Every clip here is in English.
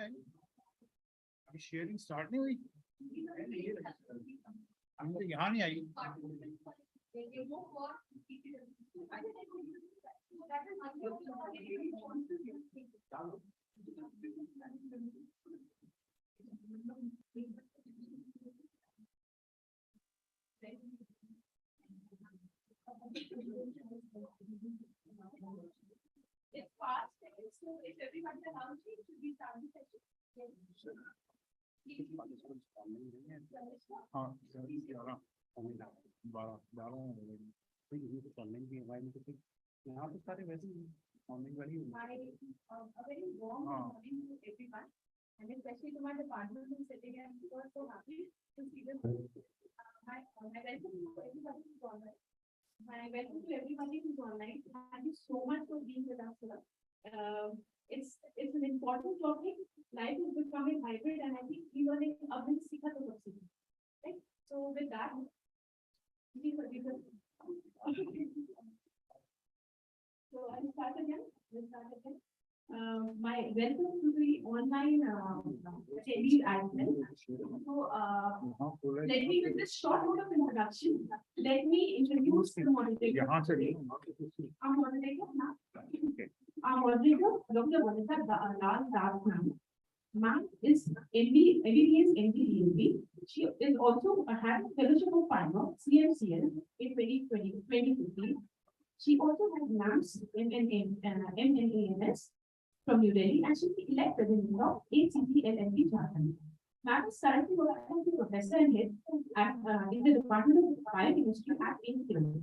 है अभी sharing start नहीं हुई, हम तो यहाँ नहीं आई। It's fast, so if everybody allows me to be start the session. हाँ, 12 यहाँ तो सारे वैसे मॉर्निंग वाली A very warm morning to everyone, and especially to my department who's sitting and who are so happy to see them. My welcome to everybody who's online. My welcome to everybody who's online. Thank you so much for being with us today. It's an important topic. Life is becoming hybrid, and I think we learning abhi sikha to sabse. Right? So with that, so I'll start again. My welcome to the online attendees as well. So let me, with this short note of introduction, let me introduce the moderator. Our moderator, Dr. Vanitha Lal Das ma'am. Ma'am is MBBS MBDMB. She is also had fellowship of Pharma CMCL in 2015. She also has MAMS MNAMS from New Delhi, and she is elected in the ACPLNP Jharkhand. Ma'am is currently working as a professor and head at in the Department of Biochemistry at NCHPE.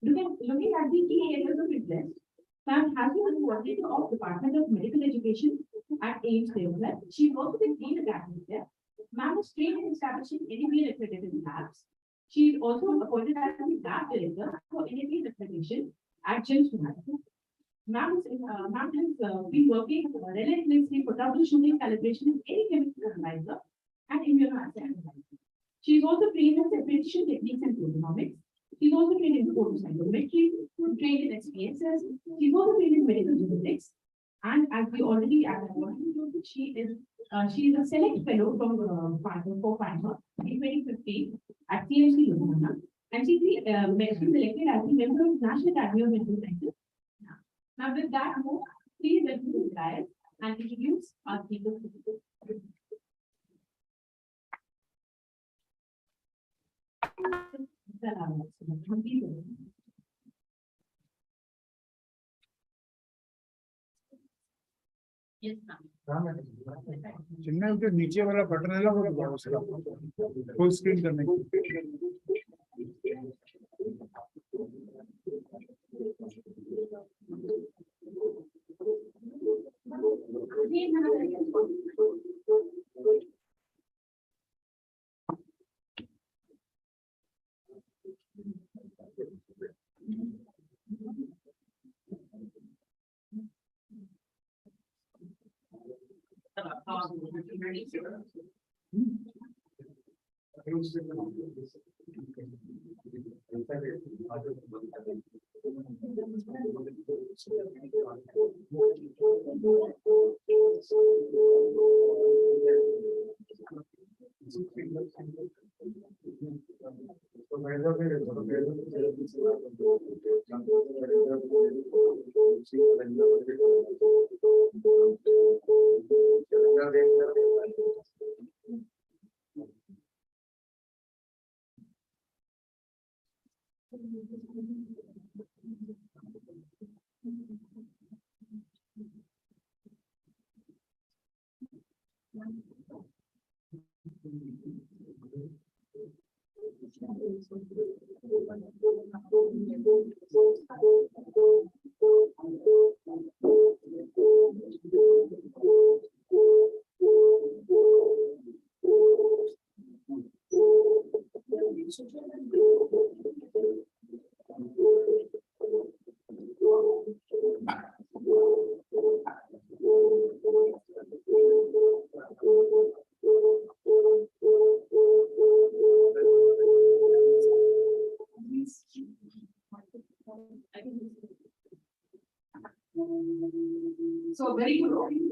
Looking at the key areas of interest, ma'am has been the coordinator of Department of Medical Education at HIMS. She is also the trained academic there. Ma'am is trained in establishing NABL accredited labs. She is also appointed as the lab director for NABL accreditation at HIMS. Ma'am has been working relentlessly for troubleshooting calibration in any chemical analyzer and immunoassay analyzer. She is also trained in separation techniques and proteomics. She's also trained in photocytometry, trained in SPSS. She's also trained in medical genetics. And as we already she is a select fellow from Pharma in 2015 at CMC Ludhiana, and she's selected as the member of National Academy of Medical Sciences. Now, with that move, please let me retire and introduce our speaker. Yes, ma'am. जिनमें उनके नीचे वाला button है ना वो दबाओ उसका full screen करने की।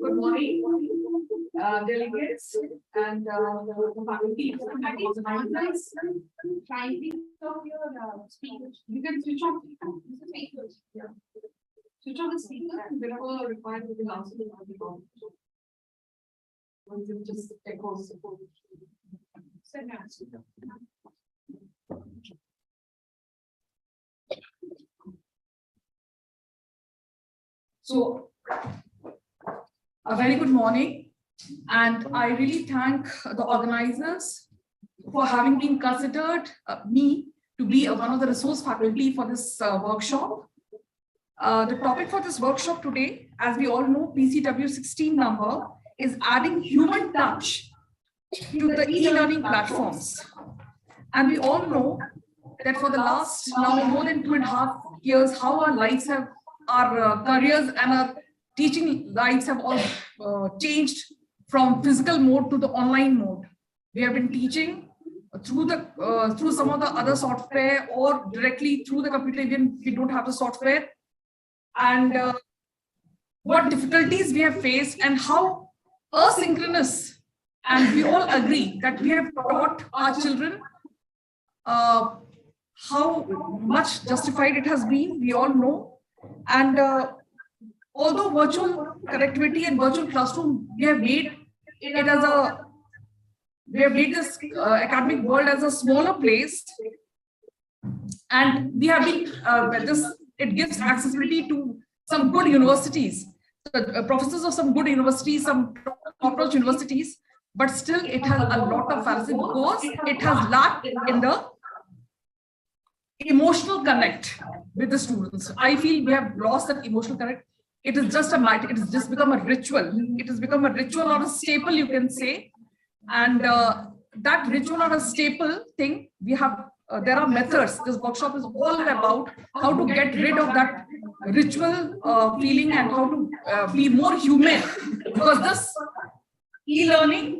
Good morning, delegates and faculty. Kindly stop your speakers. You can switch off the speakers. Yeah. Switch off the speaker before required to be answered. Just echoes. So, a very good morning, and I really thank the organizers for having been considered me to be one of the resource faculty for this workshop. The topic for this workshop today, as we all know, PCW 16 number is adding human touch to the e-learning platforms. And we all know that for the last now more than 2.5 years, how our lives have, our careers and our teaching lives have all changed from physical mode to the online mode. We have been teaching through the through some of the other software or directly through the computer, even we don't have the software. And what difficulties we have faced and how asynchronous, and we all agree that we have taught our children how much justified it has been, we all know. And although virtual connectivity and virtual classroom, we have made it as a, we have made this academic world as a smaller place, and we have been it gives accessibility to some good universities, professors of some good universities, some top-notch universities, but still it has a lot of fallacy because it has lacked in the emotional connect with the students. I feel we have lost that emotional connect. It is just a matter, it has just become a ritual. It has become a ritual or a staple, you can say. And that ritual or a staple thing, we have, there are methods. This workshop is all about how to get rid of that ritual feeling and how to be more human. Because this e-learning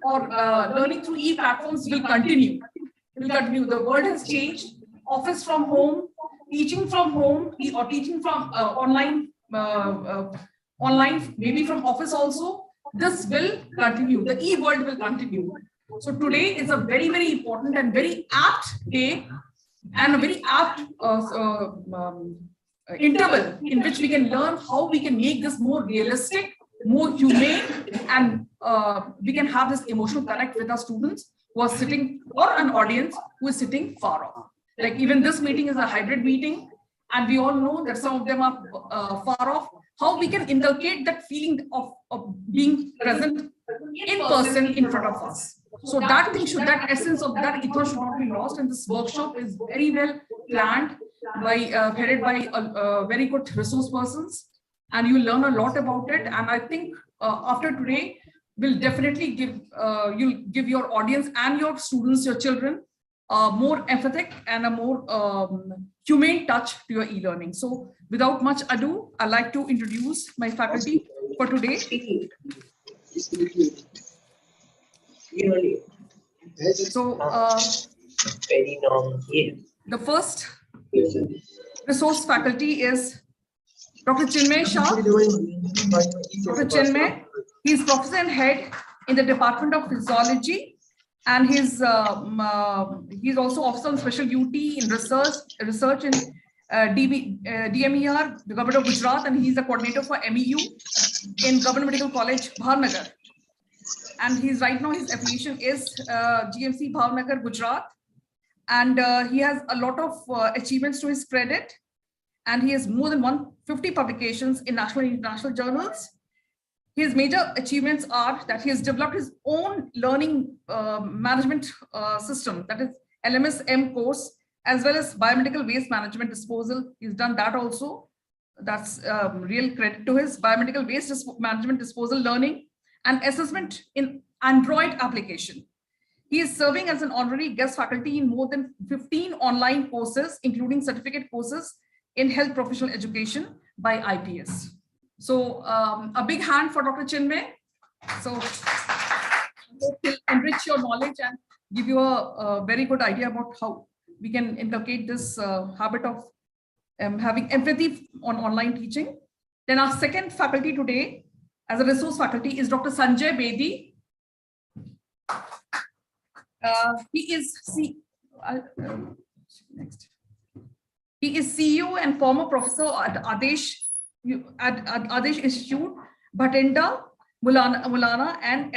or learning through e-platforms will continue. The world has changed. Office from home, teaching from home, or teaching from online, maybe from office also. This will continue. The e-world will continue. So today is a very, very important and very apt day and a very apt interval in which we can learn how we can make this more realistic, more humane, and we can have this emotional connect with our students who are sitting, or an audience who is sitting far off. Like even this meeting is a hybrid meeting, and we all know that some of them are far off. How we can inculcate that feeling of being present in person in front of us. So that thing should, that essence of that ethos should not be lost. And this workshop is very well planned by, headed by very good resource persons, and you learn a lot about it. And I think after today, will definitely give, you'll give your audience and your students, your children, more emphatic and a more humane touch to your e-learning. So without much ado, I'd like to introduce my faculty for today. So the first resource faculty is Dr. Chinmay Shah. Dr. Chinmay, he is professor and head in the Department of Physiology, and he's also officer on special duty in research in DMER, the Government of Gujarat, and he's the coordinator for MEU in Government Medical College, Bhavnagar. And he's right now, his affiliation is GMC Bhavnagar, Gujarat. And he has a lot of achievements to his credit. And he has more than 150 publications in national and international journals. His major achievements are that he has developed his own learning management system, that is LMS-M course, as well as biomedical waste management disposal. He's done that also. That's real credit to his biomedical waste management disposal learning and assessment in Android application. He is serving as an honorary guest faculty in more than 15 online courses, including certificate courses in health professional education by IPS. So a big hand for Dr. Chinmay. So he'll enrich your knowledge and give you a very good idea about how we can inculcate this habit of having empathy on online teaching. Then our second faculty today, as a resource faculty is Dr. Sanjay Bedi. He is next. He is CEO and former professor at Adesh Institute, Bhatinda, Mulana and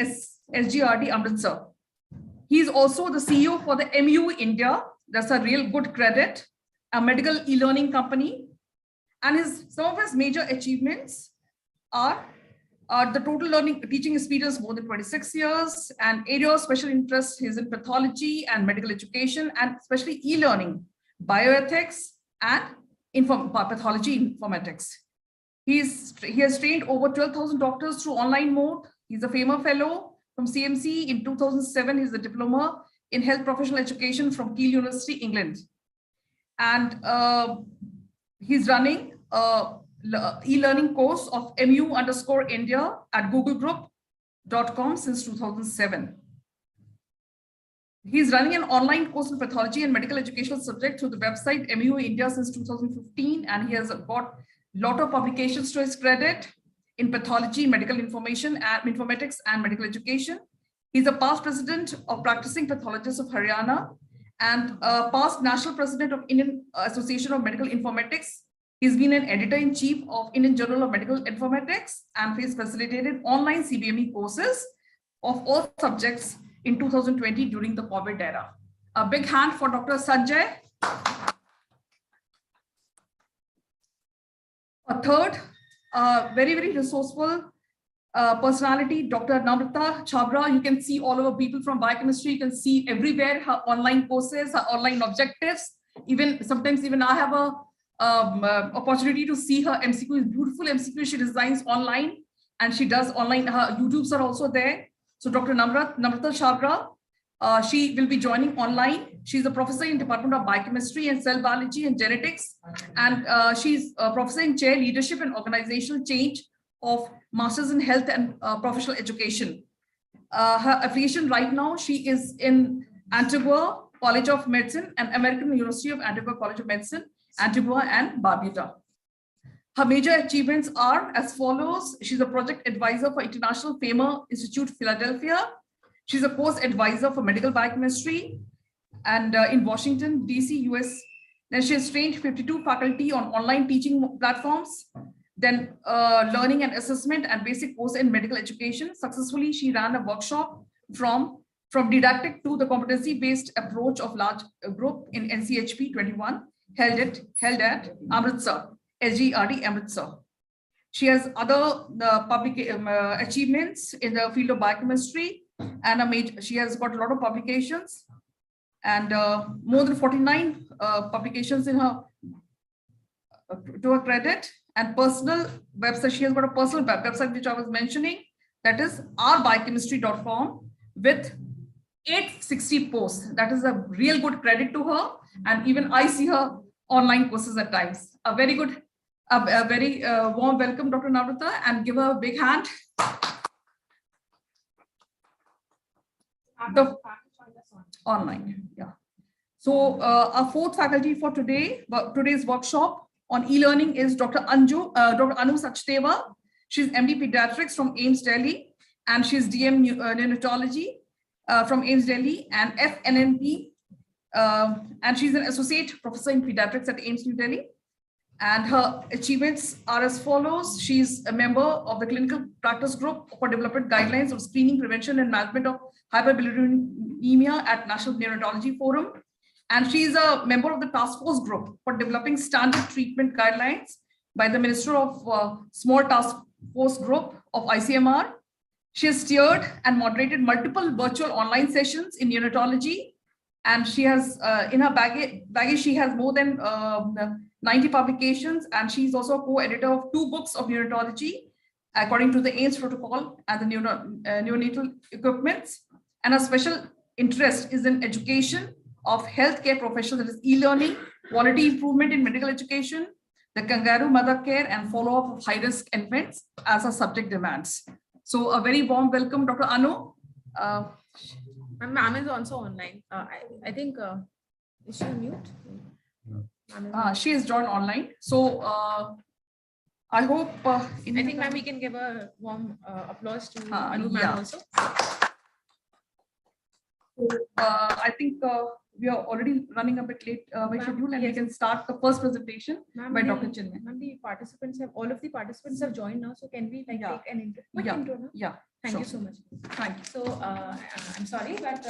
SGRD Amritsar. He is also the CEO for the MU India. That's a real good credit, a medical e-learning company. And some of his major achievements are the total teaching experience more than 26 years, and area of special interest is in pathology and medical education, and especially e-learning, bioethics, and pathology informatics. He has trained over 12,000 doctors through online mode. He's a FAMA fellow from CMC. In 2007, he's a diploma in health professional education from Keele University, England. And he's running e-learning course of MU_India at googlegroup.com since 2007. He's running an online course in pathology and medical educational subject through the website MU India since 2015, and he has got a lot of publications to his credit in pathology, medical information, and informatics, and medical education. He's a past president of Practicing Pathologists of Haryana and past national president of Indian Association of Medical Informatics. He's been an editor-in-chief of Indian Journal of Medical Informatics, and he's facilitated online CBME courses of all subjects in 2020 during the COVID era. A big hand for Dr. Sanjay. A third, very, very resourceful personality, Dr. Namrata Chabra. You can see all over people from biochemistry. You can see everywhere her online courses, her online objectives. Sometimes I have a opportunity to see her MCQ, beautiful MCQ she designs online, and she does online. Her YouTubes are also there. So Dr. Namrata Chabra, she will be joining online. She's a professor in Department of Biochemistry and Cell Biology and Genetics, and she's a professor in Chair Leadership and Organizational Change of Masters in Health and Professional Education. Her affiliation right now, she is in Antigua College of Medicine and American University of Antigua College of Medicine, Antigua and Barbuda. Her major achievements are as follows. She's a project advisor for International FAMA Institute, Philadelphia. She's a course advisor for medical biochemistry and in Washington, DC, US. Then she has trained 52 faculty on online teaching platforms, then learning and assessment and basic course in medical education. Successfully, she ran a workshop from didactic to the competency-based approach of large group in NCHPE 21, held at Amritsar, SGRD Amritsar. She has other public achievements in the field of biochemistry, and she has got a lot of publications and more than 49 publications in her to her credit, and personal website. She has got a personal website which I was mentioning, that is rbiochemistry.com with 860 posts. That is a real good credit to her, and even I see her online courses at times. A very warm welcome, Dr. Namrata, and give her a big hand. The online, yeah. So our fourth faculty for today's workshop on e-learning is Dr. Anu Sachdeva. She's MD Pediatrics from AIMS Delhi, and she's DM Neonatology from AIMS Delhi and FNNP, and she's an associate professor in pediatrics at AIMS New Delhi. And her achievements are as follows. She's a member of the clinical practice group for development guidelines of screening, prevention, and management of hyperbilirubinemia at National Neonatology Forum. And she is a member of the task force group for developing standard treatment guidelines by the Minister of Small Task Force Group of ICMR. She has steered and moderated multiple virtual online sessions in neonatology. And she has, in her baggage, she has more than 90 publications, and she's also a co-editor of 2 books of neonatology, according to the AIMS protocol and the neonatal equipments. And her special interest is in education of healthcare professionals, that is e-learning, quality improvement in medical education, the kangaroo mother care, and follow-up of high-risk infants as her subject demands. So a very warm welcome, Dr. Anu. Ma'am is also online. I think, is she on mute? She is joined online. So I hope. I think, ma'am, we can give a warm applause to Anu ma'am yeah. also. I think we are already running a bit late by schedule, and we can start the first presentation by Dr. Chinmay. Ma'am, the participants have, all of the participants have joined now. So can we like Yeah. take an quick Yeah. intro now? Yeah. Thank you sure. so much. Thank you. So I'm sorry, but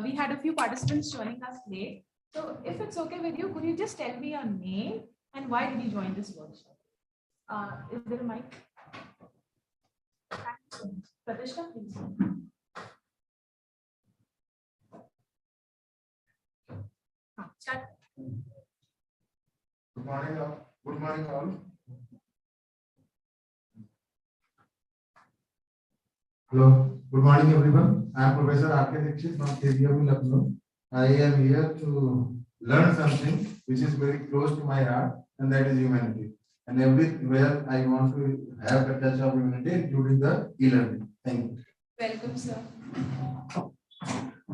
we had a few participants joining us late. So if it's okay with you, could you just tell me your name and why did you join this workshop? Is there a mic? Pratishta, please. Start. Good morning, all. Good morning, all. Hello. Good morning, everyone. I am Professor R.K. Dixit from PCW, Lucknow. I am here to learn something which is very close to my heart, and that is humanity. And everywhere I want to have a touch of humanity, including the e-learning. Thank you. Welcome, sir.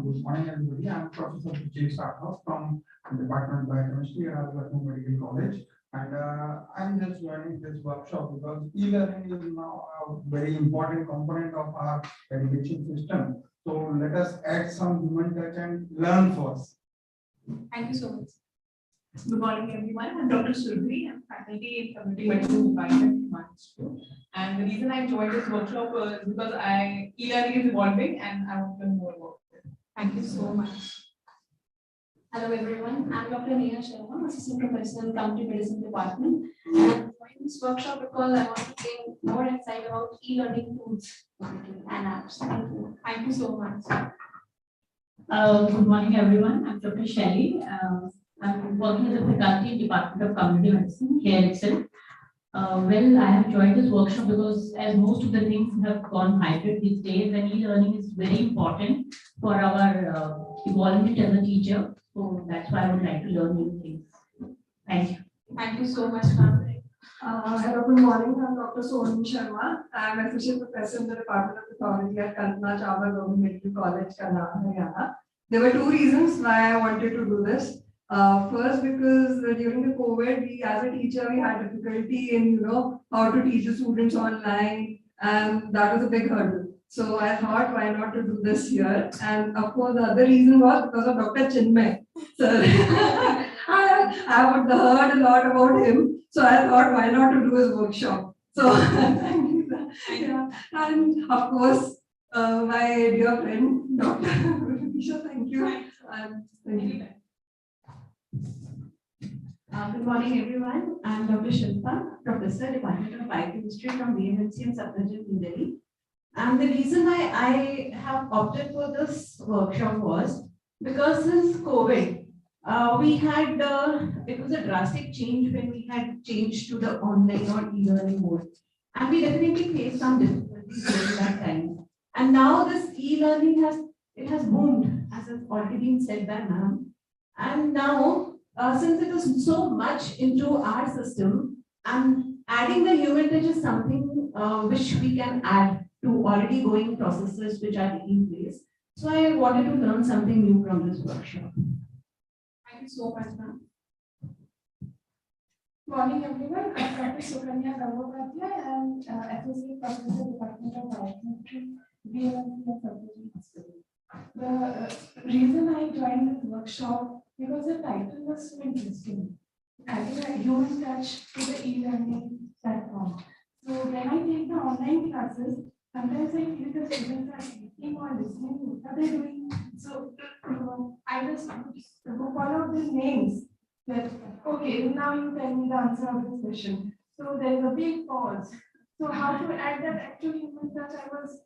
Good morning, everybody. I'm Professor Vijay Sarkar from the Department of Biochemistry at Dehradun Medical College. And I'm just joining this workshop because e-learning is now a very important component of our education system. So let us add some human touch and learn first. Thank you so much. Good morning, everyone. I'm Dr. Surabhi. I'm faculty in community medicine department. And the reason I joined this workshop is because e-learning is evolving and I want to learn more about it. Thank you so much. Hello everyone, I'm Dr. Neha Sharma, Assistant Professor in Community Medicine Department. And I'm joining this workshop because I want to gain more insight about e-learning tools and apps. Thank you. Thank you so much. Good morning, everyone. I'm Dr. Shelley. I'm working as a faculty in Department of Community Medicine here itself. Well, I have joined this workshop because as most of the things have gone hybrid these days, and e-learning is very important for our evolvement as a teacher. So that's why I would like to learn new things. Thank you. Thank you so much, ma'am. Hello, good morning. I'm Dr. Sonam Sharma. I'm Associate Professor in the Department of Pathology at Kalpana Chawla Government Medical College, Karnal, Haryana. There were two reasons why I wanted to do this. First, because during the COVID, we as a teacher, we had difficulty in how to teach the students online, and that was a big hurdle. So I thought, why not to do this here? And of course, the other reason was because of Dr. Chinmay. So I have heard a lot about him. So I thought, why not to do his workshop? So yeah. And of course, my dear friend, Dr. Risha, thank you. And thank you. Good morning, everyone. I'm Dr. Shilpa, Professor, Department of Biochemistry from BMHC in Safdarjung, New Delhi. And the reason why I have opted for this workshop was because since COVID, we had, it was a drastic change when we had changed to the online or e-learning mode. And we definitely faced some difficulties during that time. And now this e-learning has boomed, as has already been said by ma'am. And now, since it is so much into our system, and adding the human touch is something which we can add to already going processes which are taking place. So I wanted to learn something new from this workshop. Thank you so much, ma'am. Morning, everyone. I'm Dr. Sukanya Gangopatya. I'm Associate Professor, Department of Biochemistry, BMHC of Safdarjung Hospital. The reason I joined this workshop because the title was so interesting. Adding a human touch to the e-learning platform. So when I take the online classes, sometimes I feel the students are thinking or listening to what they're doing. So I just follow these names. That okay, now you tell me the answer of this question. So there is a big pause. So how to add that actual human touch, I was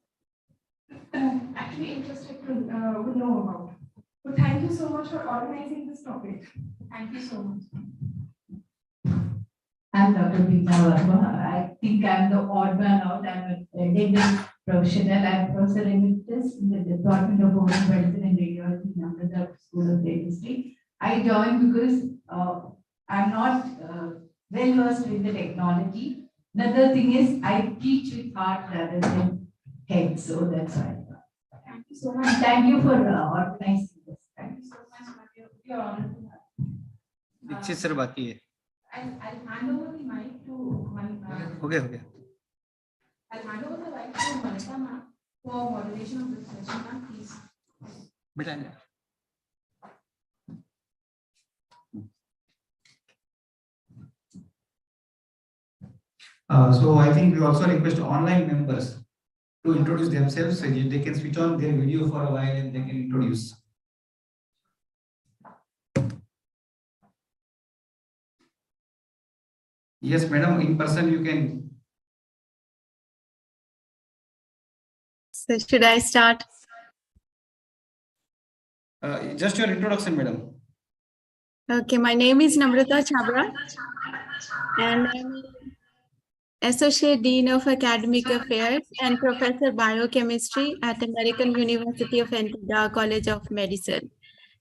actually interested to know about. So thank you so much for organizing this topic. Thank you so much. I'm Dr. Pita Verma. I think I'm the odd man out. I'm a dental professional. I'm Professor Emeritus in the Department of Oral Medicine and Radiology in Ahmedabad School of Dentistry. I joined because I'm not well versed with the technology. Another thing is I teach with heart rather than head, so that's why. Thank you so much. Thank you for organizing this. Thank you so much, ma'am. You're honored. Dikshit sir बाकी है. I'll hand over the mic to my Okay. I'll hand over the mic to Malika ma'am for moderation of this session, ma'am, please. बेटा So I think we also request online members to introduce themselves. So they can switch on their video for a while and they can introduce. Yes, madam, in person you can. So should I start? Just your introduction, madam. Okay, my name is Namrata Chabra and I'm Associate Dean of Academic Affairs and Professor Biochemistry at American University of Antigua College of Medicine.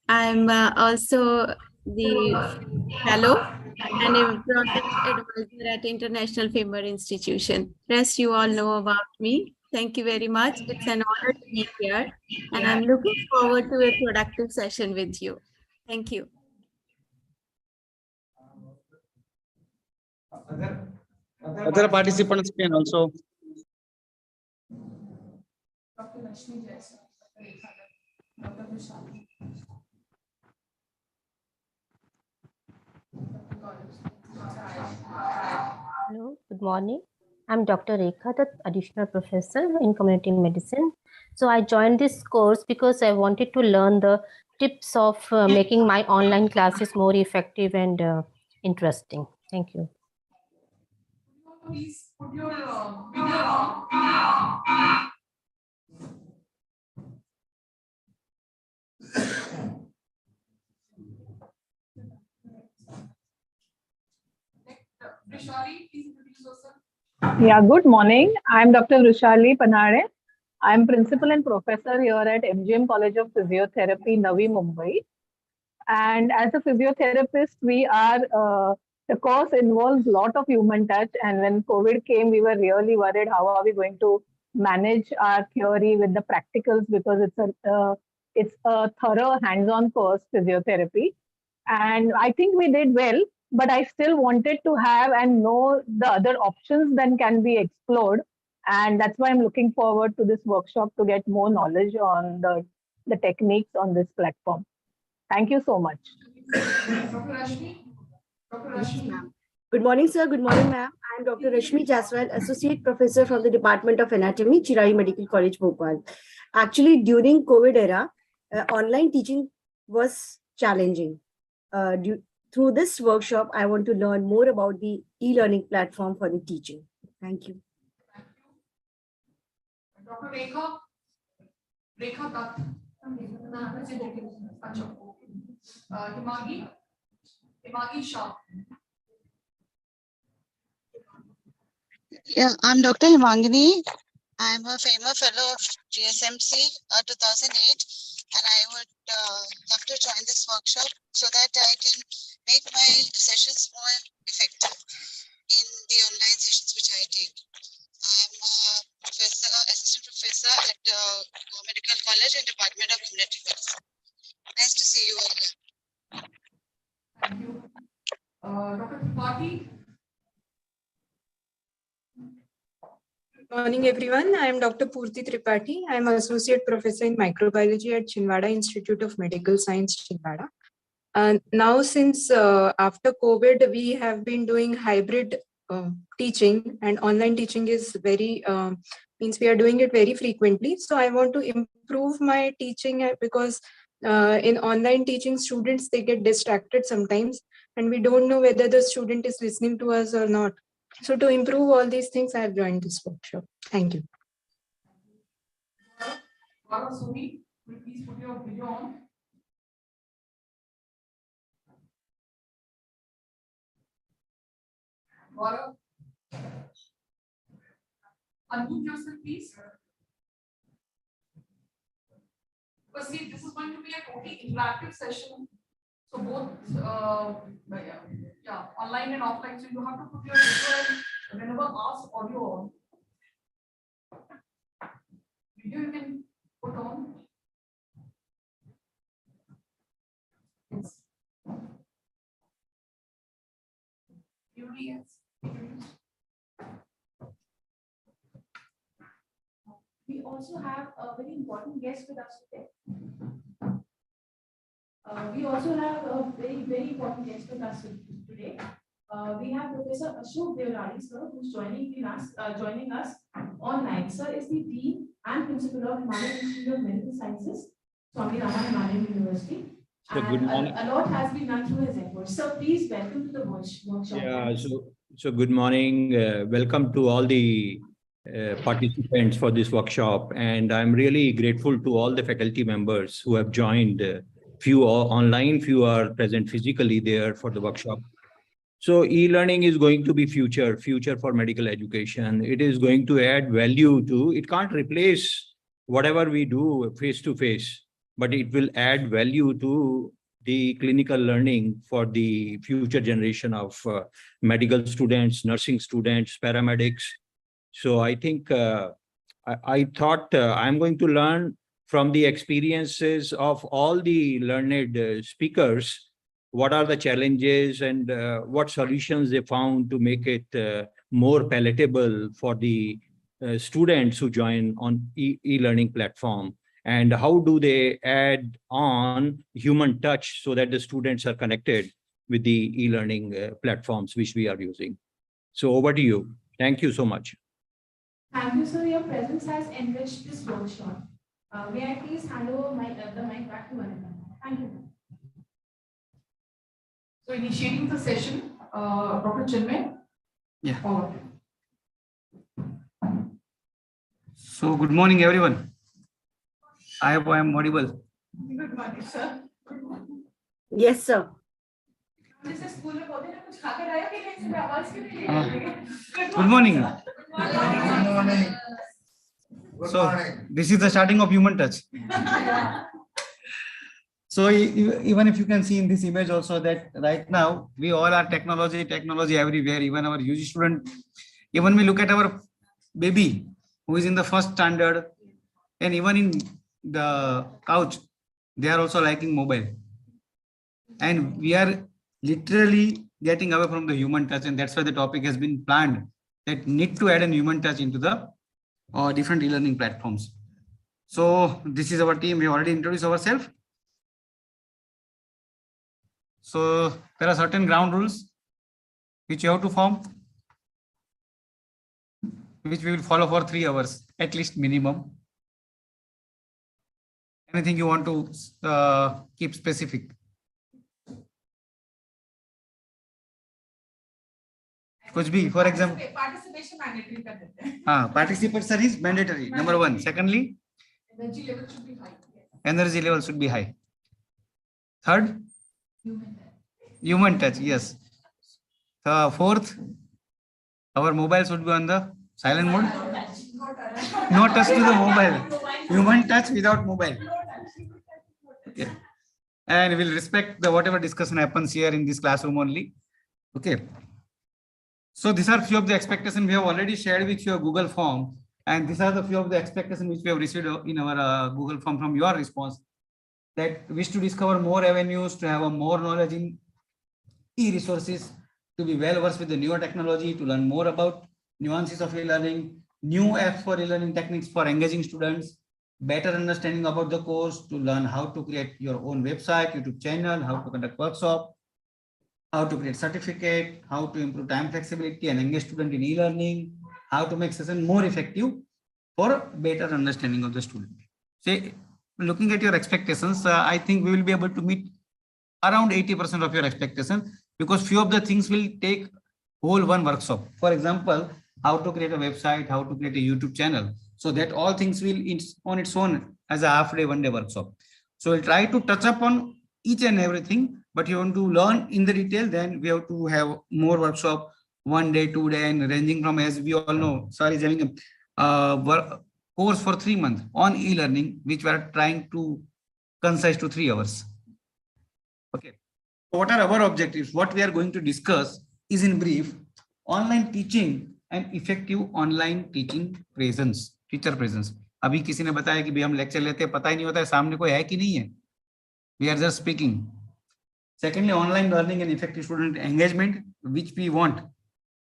I'm also the fellow and a project advisor at International Femur Institution. Rest you all know about me. Thank you very much. It's an honor to be here and I'm looking forward to a productive session with you. Thank you. Other participants can also. Dr. Rashmi Jaiswal, Dr. Vishali. Hello, good morning. I'm Dr. Rekha, the additional professor in community medicine. So I joined this course because I wanted to learn the tips of making my online classes more effective and interesting. Thank you. Please put your video on. Vishali, please introduce yourself. Yeah, good morning. I'm Dr. Vishali Panade. I'm principal and professor here at MGM College of Physiotherapy, Navi Mumbai. And as a physiotherapist, the course involves a lot of human touch. And when COVID came, we were really worried, how are we going to manage our theory with the practicals, because it's a thorough hands-on course, physiotherapy. And I think we did well, but I still wanted to have and know the other options that can be explored. And that's why I'm looking forward to this workshop to get more knowledge on the techniques on this platform. Thank you so much. Dr. Rashmi. Dr. Rashmi. Good morning, sir. Good morning, ma'am. I'm Dr. Rashmi Jaiswal, Associate Professor from the Department of Anatomy, Chirari Medical College, Bhopal. Actually, during COVID era, online teaching was challenging. Through this workshop, I want to learn more about the e-learning platform for the teaching. Thank you. Dr. Rekha. Rekha Dutt. Himagi Shah. Yeah, I'm Dr. Himangini. I'm a FEMA fellow of GSMC 2008, and I would love to join this workshop so that I can make my sessions more effective in the online sessions which I take. I'm a assistant professor at Medical College and Department of Community Medicine. Nice to see you all here. Thank you. Dr. Tripathi. Good morning, everyone. I am Dr. Purti Tripathi. I am Associate Professor in Microbiology at Chinwada Institute of Medical Science, Chinwada. Now, since after COVID, we have been doing hybrid teaching, and online teaching is means we are doing it very frequently. So I want to improve my teaching because in online teaching, students, they get distracted sometimes, and we don't know whether the student is listening to us or not. So to improve all these things, I have joined this workshop. Thank you. Sumi, will you please put your video on? Gaurav, unmute yourself, please. Because see, this is going to be a totally interactive session. So both, online and offline. So you have to put your video and whenever asked audio on. Video you can put on. Yes. Yes. also have a very important guest with us today. We also have a very important guest with us today. We have Professor Ashok Devrani, sir, who's joining us online. Sir is the Dean and Principal of Himalayan Institute of Medical Sciences, Swami Raman Himalayan University. So good morning. A lot has been done through his efforts. So please welcome to the workshop. Yeah, so good morning. Welcome to all the participants for this workshop. And I'm really grateful to all the faculty members who have joined. Few are online, few are present physically there for the workshop. So e-learning is going to be future for medical education. It is going to add value to, it can't replace whatever we do face to face, but it will add value to the clinical learning for the future generation of medical students, nursing students, paramedics. So I think I thought I'm going to learn from the experiences of all the learned speakers, what are the challenges and what solutions they found to make it more palatable for the students who join on e-learning platform, and how do they add on human touch so that the students are connected with the e-learning platforms which we are using. So over to you. Thank you so much. Thank you, sir. Your presence has enriched this workshop. May I please hand over the mic back to Vanita? Thank you. So initiating the session, Dr. Chinmay. Yeah. All of you. So good morning, everyone. I hope I am audible. Good morning, sir. Yes, sir. Good morning. So this is the starting of human touch. So even if you can see in this image also that right now we all are technology everywhere, even our UG student, even we look at our baby who is in the first standard, and even in the couch, they are also liking mobile. And we are literally getting away from the human touch, and that's why the topic has been planned, that need to add a human touch into the different e-learning platforms. So this is our team. We already introduced ourselves. So there are certain ground rules which you have to form, which we will follow for 3 hours, at least minimum. Anything you want to keep specific? Could be, for example, participation mandatory. participation is mandatory, number 1. Secondly, Energy level should be high. Energy level should be high. Third, human touch, yes. Fourth, our mobile should be on the silent mode. No touch to the mobile. Human touch without mobile. Okay. And we'll respect the whatever discussion happens here in this classroom only. Okay. So these are few of the expectations we have already shared with your Google form, and these are the few of the expectations which we have received in our Google form from your response, that wish to discover more avenues, to have a more knowledge in e-resources, to be well versed with the newer technology, to learn more about nuances of e-learning, new apps for e-learning techniques for engaging students, better understanding about the course, to learn how to create your own website, YouTube channel, how to conduct workshop, how to create certificate, how to improve time flexibility and engage student in e-learning, how to make session more effective for better understanding of the student. Say, looking at your expectations, I think we will be able to meet around 80% of your expectation, because few of the things will take whole one workshop. For example, how to create a website, how to create a YouTube channel. So that all things will on its own as a half day, 1 day workshop. So we'll try to touch upon each and everything, but you want to learn in the detail, then we have to have more workshop, 1 day, 2 day, and ranging from, as we all know, sorry, is having a course for 3 months on e-learning, which we are trying to concise to 3 hours. Okay. What are our objectives? What we are going to discuss is, in brief, online teaching and effective online teaching presence, teacher presence. अभी किसी ने बताया कि भी हम lecture लेते हैं, पता ही नहीं होता है सामने कोई है कि नहीं है. We are just speaking. Secondly, online learning and effective student engagement, which we want,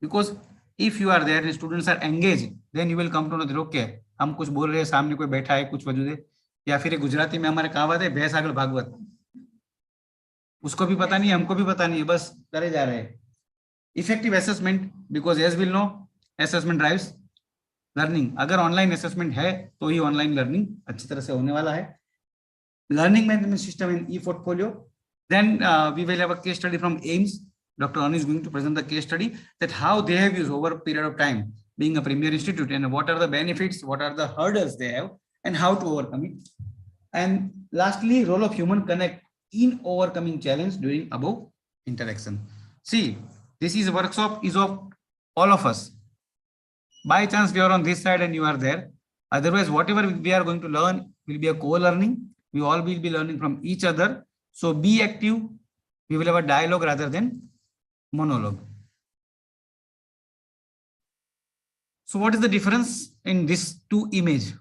because if you are there and students are engaged, then you will come to know that, okay, हम कुछ बोल रहे हैं, सामने कोई बैठा है, कुछ वजूद है, या फिर गुजराती में हमारे कहावत है भैंस आगल भागवत, उसको भी पता नहीं है, हमको भी पता नहीं है, बस करे जा रहे हैं. Effective assessment, because as we'll know assessment drives learning. अगर ऑनलाइन असेसमेंट है तो ही ऑनलाइन लर्निंग अच्छी तरह से होने वाला है. Learning management system in e-portfolio. Then we will have a case study from AIMS. Dr. Anu is going to present the case study that how they have used over a period of time being a premier institute, and what are the benefits, what are the hurdles they have, and how to overcome it. And lastly, role of human connect in overcoming challenge during above interaction. See, this is a workshop is of all of us. By chance, we are on this side and you are there. Otherwise, whatever we are going to learn will be a co-learning. We all will be learning from each other. So be active. We will have a dialogue rather than monologue. So what is the difference in these two images?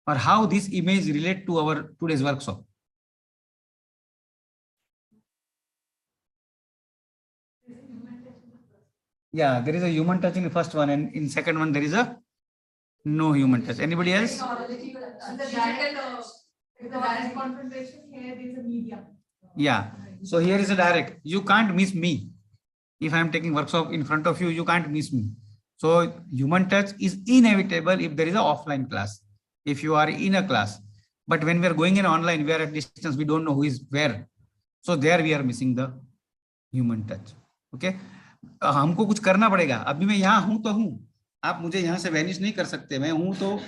Or how this image relate to our today's workshop? Yeah, there is a human touch in the first one, and in second one there is a no human touch. Anybody else? Direct confrontation, here there is a medium. Yeah. So here is a direct. You can't miss me. If I am taking workshop in front of you, you can't miss me. So human touch is inevitable if there is an offline class. If you are in a class, but when we are going in online, we are at distance. We don't know who is where. So there we are missing the human touch. Okay. हमको कुछ करना पड़ेगा. अभी मैं यहाँ हूं तो हूं. आप मुझे यहाँ से वैनिश नहीं कर सकते. मैं हूं तो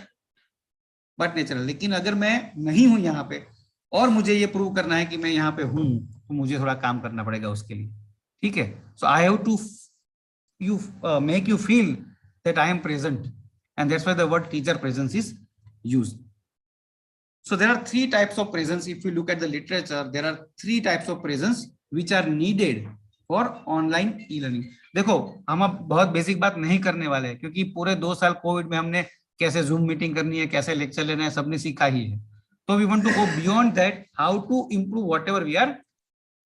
बट नेचुरल. लेकिन अगर मैं नहीं हूं यहाँ पे और मुझे ये प्रूव करना है कि मैं यहाँ पे हूं, तो मुझे थोड़ा काम करना पड़ेगा उसके लिए. ठीक है. So I have to you make you feel that I am present, and that's why the word teacher presence is used. So there are three types of presence. If you look at the literature, there are three types of presence which are needed for online e-learning. देखो, हम अब बहुत basic बात नहीं करने वाले हैं, क्योंकि पूरे 2 साल कोविड में हमने कैसे जूम मीटिंग करनी है, कैसे लेक्चर लेना है, सबने सीखा ही है. तो we want to go beyond that, how to improve whatever we are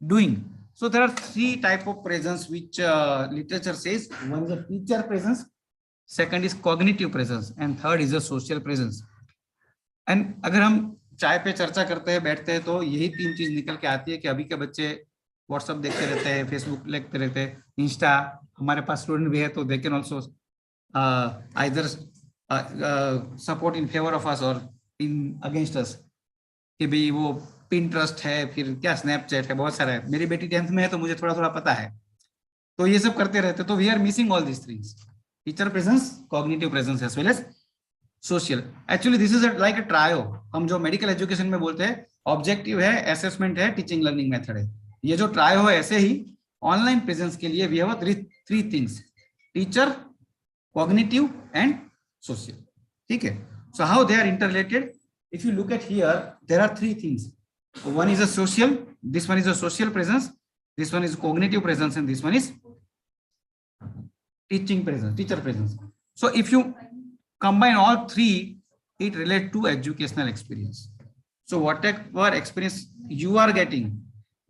doing. So there are three type of presence which literature says. One is a teacher presence, second is cognitive presence, and third is a social presence. And अगर हम चाय पे चर्चा करते हैं, बैठते हैं, तो यही 3 चीज निकल के आती है कि अभी के बच्चे व्हाट्सएप देखते रहते हैं, फेसबुक देखते रहते हैं, इंस्टा. हमारे पास स्टूडेंट भी है तो they can also either support in favour of us और इन अगेंस्ट अस, कि भाई वो पिंटरेस्ट है, फिर क्या स्नैपचैट है, बहुत सारा है. मेरी बेटी 10th में है तो मुझे थोड़ा थोड़ा पता है. तो ये सब करते रहते. तो we are missing all this things. Teacher presence, cognitive presence as well as social. Actually this is like a trio. हम जो मेडिकल एजुकेशन में बोलते हैं, ऑब्जेक्टिव है, असेसमेंट है, टीचिंग लर्निंग मेथड है. ये जो ट्रायो है, ऐसे ही ऑनलाइन प्रेजेंस के लिए we have three things: teacher, cognitive and social. ठीक है. So how they are interrelated? If you look at here, there are 3 things. One is a social, this one is a social presence, this one is cognitive presence, and this one is teaching presence, teacher presence. So if you combine all 3, it relates to educational experience. So whatever experience you are getting,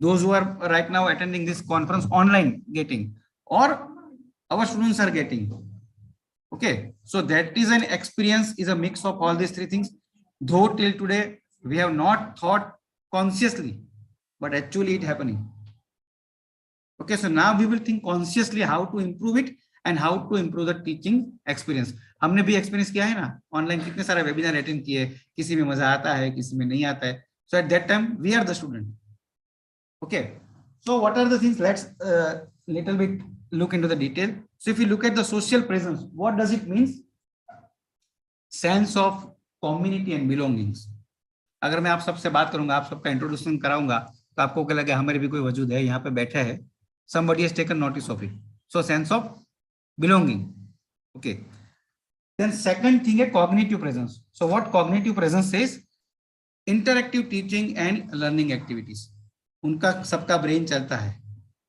those who are right now attending this conference online getting, or our students are getting. Okay. So that is an experience, is a mix of all these 3 things. Though till today we have not thought consciously, but actually it happening. Okay, so now we will think consciously how to improve it and how to improve the teaching experience. हमने भी experience किया है ना, online कितने सारे webinar attend किए, किसी में मजा आता है, किसी में नहीं आता है. So at that time we are the student. Okay, so what are the things? Let's little bit look into the detail. So if you look at the social presence, what does it mean? Sense of community and belongings. अगर मैं आप सबसे बात करूंगा, आप सबका introduction कराऊंगा, तो आपको क्या लगेगा, हमारे भी कोई वजूद है, यहाँ पे बैठा है, somebody has taken notice of it. So sense of belonging. Okay. Then second thing है cognitive presence. So what cognitive presence says? Interactive teaching and learning activities. उनका सबका ब्रेन चलता है,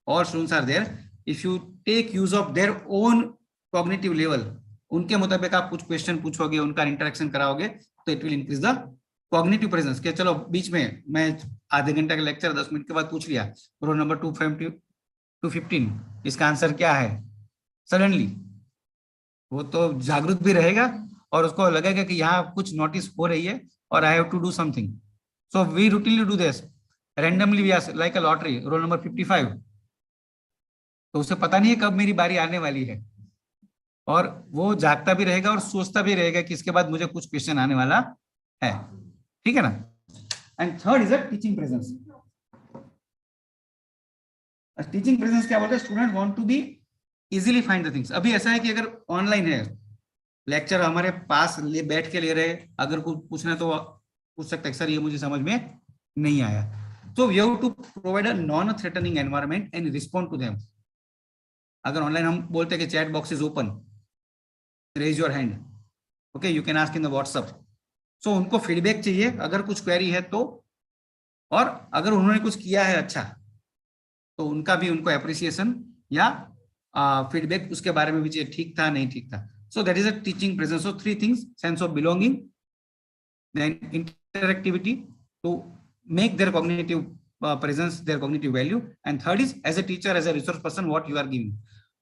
और students are there. If you take use of their own cognitive level, उनके मुताबिक आप कुछ क्वेश्चन पूछोगे, उनका इंटरेक्शन कराओगे, तो it will increase the cognitive presence. के चलो बीच में मैं आधे घंटे का लेक्चर 10 मिनट के बाद पूछ लिया, रोल नंबर 215, इसका आंसर क्या है, सडनली वो तो जागरूक भी रहेगा और उसको लगेगा कि यहाँ कुछ नोटिस हो रही है और I have to do something. So we routinely do this randomly, we are like a lottery, roll number 55. तो उसे पता नहीं है कब मेरी बारी आने वाली है, और वो जागता भी रहेगा और सोचता भी रहेगा कि इसके बाद मुझे कुछ क्वेश्चन आने वाला है. ठीक है ना. And third is a teaching presence. Teaching presence क्या बोलते हैं? Student want to be easily find the things. अभी ऐसा है कि अगर ऑनलाइन है, लेक्चर हमारे पास ले बैठ के ले रहे, अगर कुछ पूछना तो पूछ सकते हैं, सर ये मुझे समझ में नहीं आया. तो we have to provide a non threatening environment and respond to them. अगर ऑनलाइन हम बोलते हैं कि chat box is open, raise your hand, okay, you can ask in the WhatsApp. So उनको फीडबैक चाहिए अगर कुछ क्वेरी है तो, और अगर उन्होंने कुछ किया है अच्छा तो उनका भी उनको अप्रिसिएशन या फीडबैक उसके बारे में भी चाहिए, ठीक था नहीं ठीक था. सो that is a teaching presence. So 3 things: sense of belonging, then interactivity to make their cognitive presence, their cognitive value, and third is as a teacher, as a resource person, what you are giving.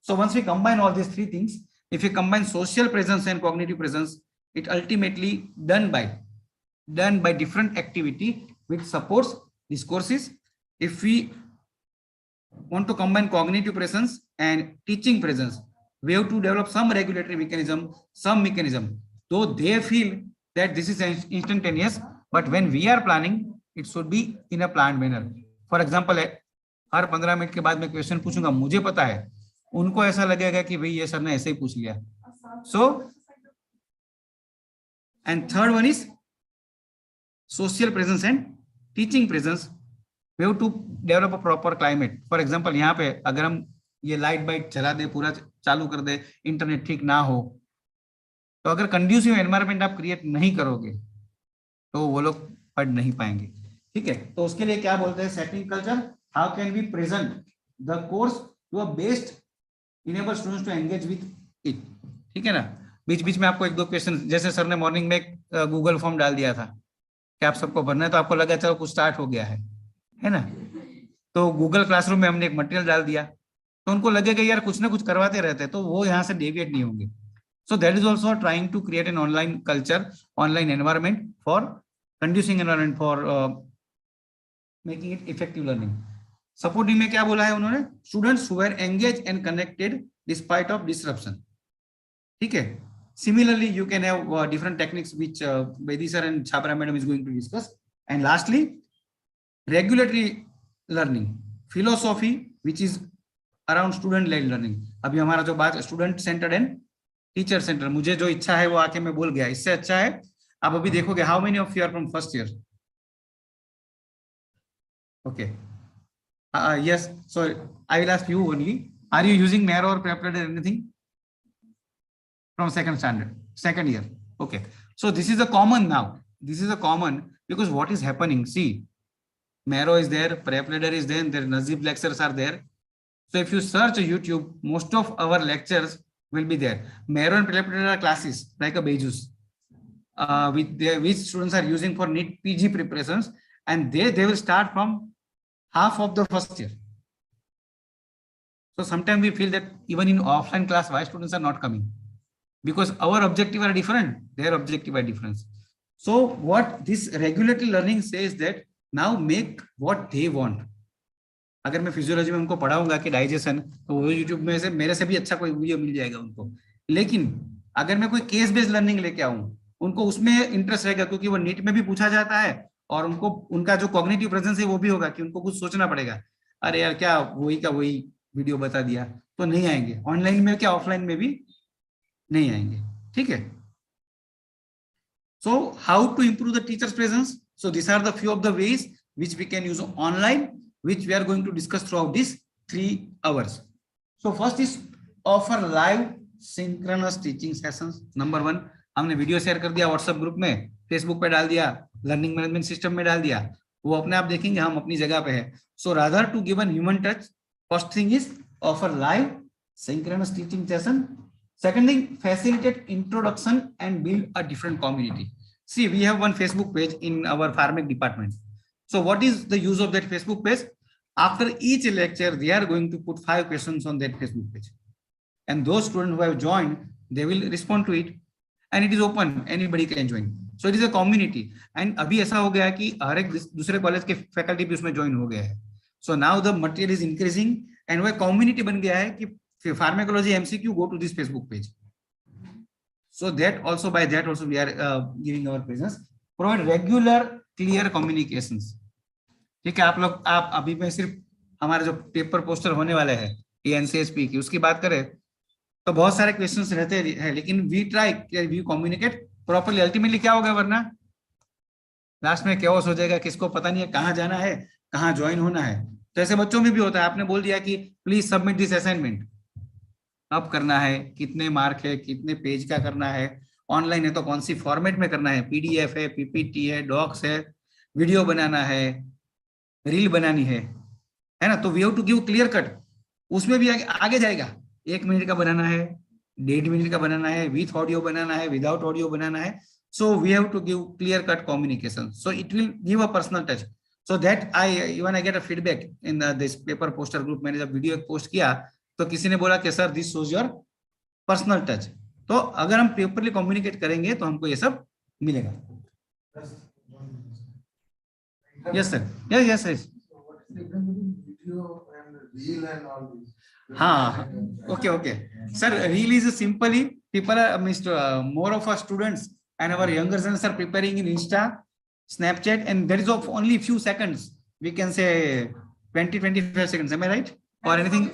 So once we combine all these 3 things, if we combine social presence and cognitive presence, it ultimately done by different activity which supports discourses. If we want to combine cognitive presence and teaching presence, we have to develop some regulatory mechanism, though they feel that this is instantaneous, but when we are planning, it should be in a planned manner. For example, her 15 minute के बाद मैं question पूछूंगा, मुझे पता है, उनको ऐसा लगेगा कि भाई ये सर ने ऐसे ही पूछ लिया. So, and third one is social presence and teaching presence. We have to develop a proper climate. For example, यहाँ पे अगर हम ये लाइट बाइट चला दे, पूरा चालू कर दे, इंटरनेट ठीक ना हो, तो अगर कंड्यूसिव एनवायरनमेंट आप क्रिएट नहीं करोगे तो वो लोग पढ़ नहीं पाएंगे. ठीक है. तो उसके लिए क्या बोलते हैं? Setting culture. How can we present the course to a best enable students to engage with it. ठीक है ना. बीच बीच में आपको 1-2 क्वेश्चन, जैसे सर ने मॉर्निंग में गूगल फॉर्म डाल दिया था कि आप सबको भरना है, तो आपको लगा चलो कुछ स्टार्ट हो गया है ना. तो गूगल क्लासरूम में हमने एक मटेरियल डाल दिया, तो उनको लगेगा यार कुछ ना कुछ करवाते रहते हैं, तो वो यहाँ से डेविएट नहीं होंगे. So that is also trying to create an online culture, online environment for conducing environment for making it effective learning. Supporting में क्या बोला है उन्होंने? Students who are engage and connected despite of disruption. ठीक है. Similarly, you can have different techniques which Bedi sir and Chhabra madam is going to discuss. And lastly, regulatory learning philosophy, which is around student led learning. अभी हमारा जो बात student centered and teacher centered, मुझे जो इच्छा है वो आके मैं बोल गया, इससे अच्छा है आप अभी देखोगे how many of you are from first year? Okay. Yes. So I will ask you only. Are you using Mero or PrepRed or anything? From second year. Okay. So this is a common now. This is a common because what is happening? See, Mero is there, PrepReader is there, their Nazib lectures are there. So if you search YouTube, most of our lectures will be there. Mero and PrepReader are classes like a Bejus, which students are using for NEET PG preparations, and they will start from half of the first year. So sometimes we feel that even in offline class, why students are not coming? Because our objective are different, their objective are different. So what this regulatory learning says that now make what they want. अगर मैं physiology में उनको पढ़ाऊंगा कि digestion, तो वो YouTube में से मेरे से भी अच्छा कोई वीडियो मिल जाएगा उनको. लेकिन अगर मैं कोई केस बेस्ड लर्निंग लेके आऊं, उनको उसमें इंटरेस्ट रहेगा क्योंकि वो नीट में भी पूछा जाता है और उनको उनका जो कॉग्निटिव प्रेजेंस है वो भी होगा कि उनको कुछ सोचना पड़ेगा. अरे यार क्या वही का वही वीडियो बता दिया, तो नहीं आएंगे. ऑनलाइन में क्या ऑफलाइन में भी नहीं आएंगे. ठीक है. So how to improve the teacher's presence? So these are the few of the ways which we can use online, which we are going to discuss throughout these 3 hours. So first is offer live synchronous teaching sessions. Number 1, हमने video share कर दिया WhatsApp group में, Facebook पे डाल दिया, learning management system में डाल दिया, वो अपने आप देखेंगे हम अपनी जगह पे है. So rather to give an human touch, first thing is offer live synchronous teaching session. Second thing, facilitate introduction and build a different community. See, we have one Facebook page in our pharmac department. So what is the use of that Facebook page? After each lecture, they are going to put 5 questions on that Facebook page. And those students who have joined, they will respond to it, and it is open, anybody can join. So it is a community. And अभी ऐसा हो गया है कि हर एक दूसरे college के faculty भी उसमें ज्वाइन हो गया है. So now the material is increasing, and वह community बन गया है कि pharmacology MCQ go to this Facebook page. So that also, by that also we are giving our presence, provide regular clear communications. ठीक है, आप लोग, आप अभी में सिर्फ हमारे जो पेपर पोस्टर होने वाले हैं ये NCHPE की, उसकी बात करें तो बहुत सारे क्वेश्चंस रहते हैं, लेकिन we try, we communicate properly. Ultimately क्या होगा, वरना लास्ट में कैओस हो जाएगा, किसको पता नहीं है कहाँ जाना है, कहाँ ज्वाइन होना है. तो ऐसे बच्चों में भी होता है. आपने बोल दिया कि प्लीज सबमिट दिस असाइनमेंट, कब करना है, कितने मार्क है, कितने पेज का करना है, ऑनलाइन है तो कौन सी फॉर्मेट में करना है, PDF है, PPT है, डॉक्स है, वीडियो बनाना है, रील बनानी है ना. तो we have to give clear cut. उसमें भी आगे जाएगा, 1 मिनट का बनाना है, 1.5 मिनट का बनाना है, विथ ऑडियो बनाना है, विदाउट ऑडियो बनाना है. So we have to give clear cut communication. So it will give a personal touch. So that I get a feedback in this paper poster group. मैंने जब video post किया तो किसी ने बोला कि sir this shows your personal touch. तो अगर हम पेपरली कम्युनिकेट करेंगे तो हमको ये सब मिलेगा. Yes sir, yes yes. हाँ, okay. Sir, reel is simply people are more of our students and our younger sons are preparing in Insta, Snapchat, and that is of only few seconds. We can say 20-25 seconds. Am I right? Or anything?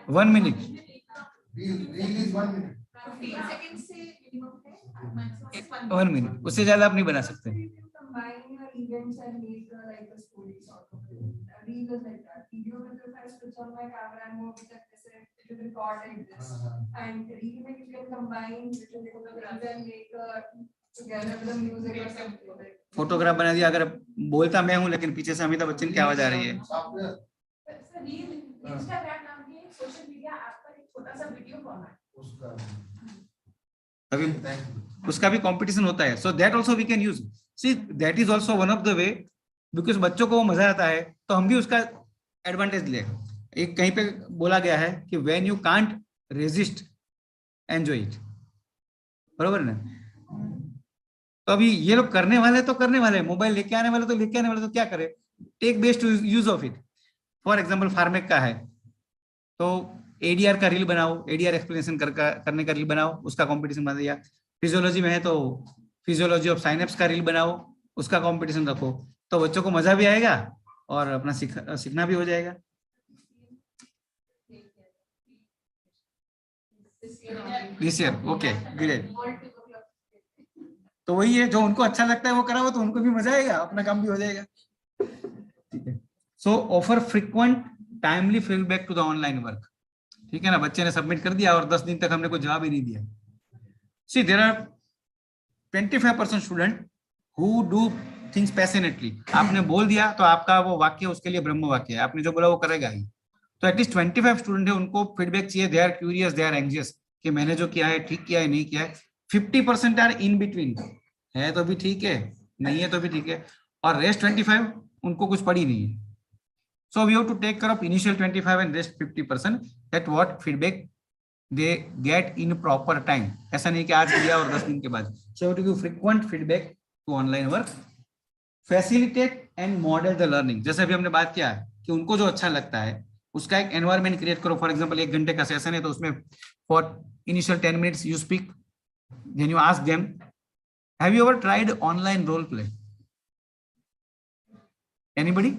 1 minute. Reel is 1 minute. 1 minute. उससे ज्यादा आप नहीं बना सकते. Events and make like a story sort of reel is like that. Video with if I switch on my camera and move like this, it will record like this. And reel में you can combine between the and make together with the music or something like. Photograph बना दिया. अगर बोलता मैं हूँ लेकिन पीछे से अमिताभ बच्चन की आवाज आ रही है. सर रील इंस्टाग्राम नाम की सोशल मीडिया ऐप पर एक छोटा सा वीडियो फॉर्मेट, अभी उसका भी कंपटीशन होता है. So that also we can use. See that is also one of the way, because बच्चों को वो मजा आता है तो हम भी उसका एडवांटेज ले. एक कहीं पे बोला गया है कि when you can't resist enjoy it. बरोबर ना. तो अभी ये लोग करने वाले तो करने वाले, मोबाइल लेके आने वाले तो लेके आने वाले, तो क्या करे, take best use of it. For example फार्मेक का है तो ADR का रील बनाओ, ADR एक्सप्लेनेशन करने का रील बनाओ, उसका कॉम्पिटिशन बना दिया. फिजियोलॉजी में है तो फिजियोलॉजी ऑफ साइनेप्स का रील बनाओ, उसका कंपटीशन रखो. तो बच्चों को मजा भी आएगा और अपना सीखना भी हो जाएगा. This year okay great. तो वही है, जो उनको अच्छा लगता है वो करा, वो तो उनको भी मजा आएगा, अपना काम भी हो जाएगा. ठीक है. So offer frequent timely feedback to the online work. ठीक है ना. बच्चे ने सबमिट कर दिया और 10 दिन तक हमने कोई जवाब ही नहीं दिया. See there are 25% student who do things passionately. आपने बोल दिया तो आपका वो वाक्य उसके लिए ब्रह्म वाक्य है, आपने जो बोला वो करेगा ही. तो एटलीस्ट 25 स्टूडेंट है, उनको फीडबैक चाहिए. They are curious, they are anxious कि मैंने जो किया है ठीक किया है, नहीं किया है. 50% आर इन बिटवीन, है तो भी ठीक है, नहीं है तो भी ठीक है, और रेस्ट 25 उनको कुछ पड़ी नहीं है. So we have to take care of initial 25 and rest 50% that what feedback they get in proper time. ऐसा नहीं कि आज दिया और 10 दिन के बाद. So we have to give frequent feedback to online work. Facilitate and model the learning. जैसे अभी हमने बात किया कि उनको जो अच्छा लगता है उसका एक environment create करो. For example 1 घंटे का सेशन है तो उसमें for initial 10 minutes you speak, then you ask them, have you ever tried online role play? Anybody?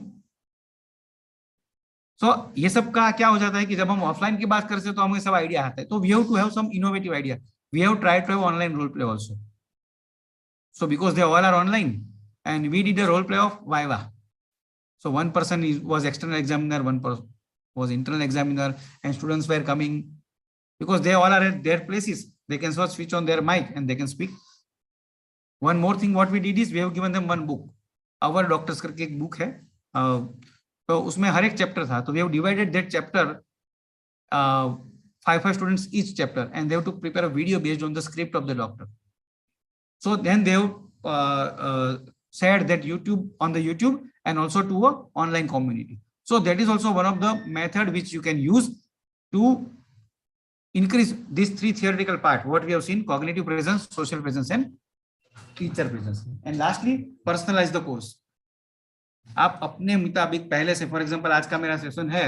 सो ये सब का क्या हो जाता है कि जब हम ऑफलाइन की बात करते हैं तो हमें सब आइडिया आता है. तो we have to have some innovative idea. We have tried to have online role play also. So because they all are online and we did a role play of viva. सो one person was external examiner, one person was internal examiner, and students were coming because they all are at their places. They can switch on their mic and they can speak. One more thing what we did is we have given them one book. Our Doctors करके एक book है, तो उसमें हर एक chapter था. तो we have divided that chapter 5 students each chapter, and they have to prepare a video based on the script of the doctor. So then they have shared that on the YouTube and also to a online community. So that is also one of the method which you can use to increase these three theoretical part, what we have seen: cognitive presence, social presence, and teacher presence. And lastly, personalize the course. आप अपने मुताबिक पहले से, for example आज का मेरा session है,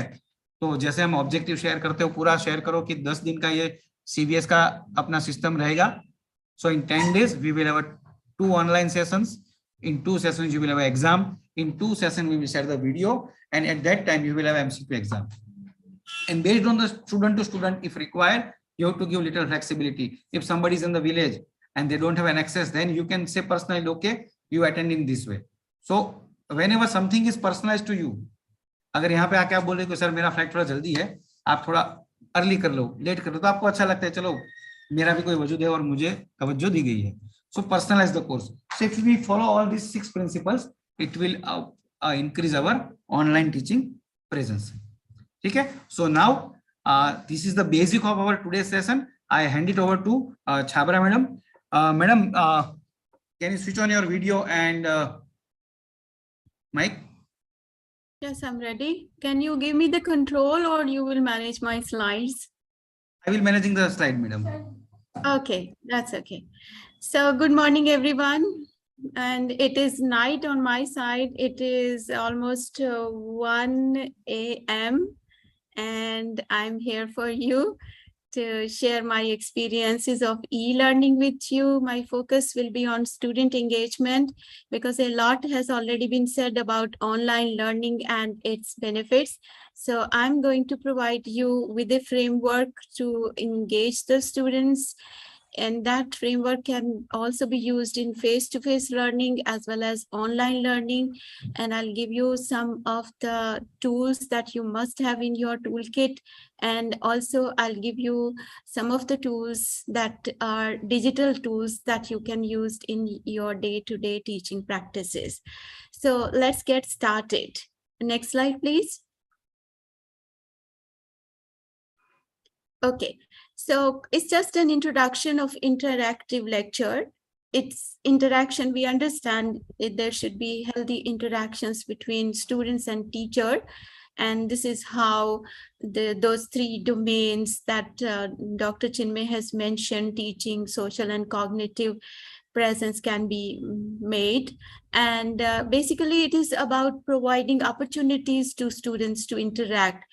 तो जैसे हम ऑब्जेक्टिव शेयर करते हो पूरा शेयर करो कि 10 दिन का ये CBS का अपना सिस्टम रहेगा. So in 10 days we will have 2 online sessions. In 2 sessions you will have an exam. In 2 sessions we will share the video, and at that time you will have MCQ exam. And based on the student to student, if required, you have to give little flexibility. If somebody is in the village and they don't have an access, then you can say personally, okay, you attend in this way. So whenever something is personalized to you, अगर यहाँ पे आके आप बोल रहे हो sir मेरा flight थोड़ा जल्दी है, आप थोड़ा अर्ली कर लो, लेट कर लो, तो आपको अच्छा लगता है, चलो मेरा भी कोई वजूद है और मुझे तवज्जो दी गई है. So personalize the course. So if we follow all these 6 principles, it will increase our online teaching presence. ठीक है? So now this is the basic of our today's session. I hand it over to Chhabra madam. Madam, can you switch on your video and mic? Yes, I'm ready. Can you give me the control or you will manage my slides? I will managing the slide, madam. Okay, that's okay. So good morning, everyone. And it is night on my side. It is almost 1 a.m. and I'm here for you to share my experiences of e-learning with you. My focus will be on student engagement because a lot has already been said about online learning and its benefits. So I'm going to provide you with a framework to engage the students, and that framework can also be used in face-to-face learning as well as online learning. And I'll give you some of the tools that you must have in your toolkit. And also I'll give you some of the tools that are digital tools that you can use in your day-to-day teaching practices. So let's get started. Next slide, please. Okay, so it's just an introduction of interactive lecture. It's interaction. We understand that there should be healthy interactions between students and teacher. And this is how those 3 domains that Dr. Chinmay has mentioned, teaching, social, and cognitive presence, can be made. And basically it is about providing opportunities to students to interact.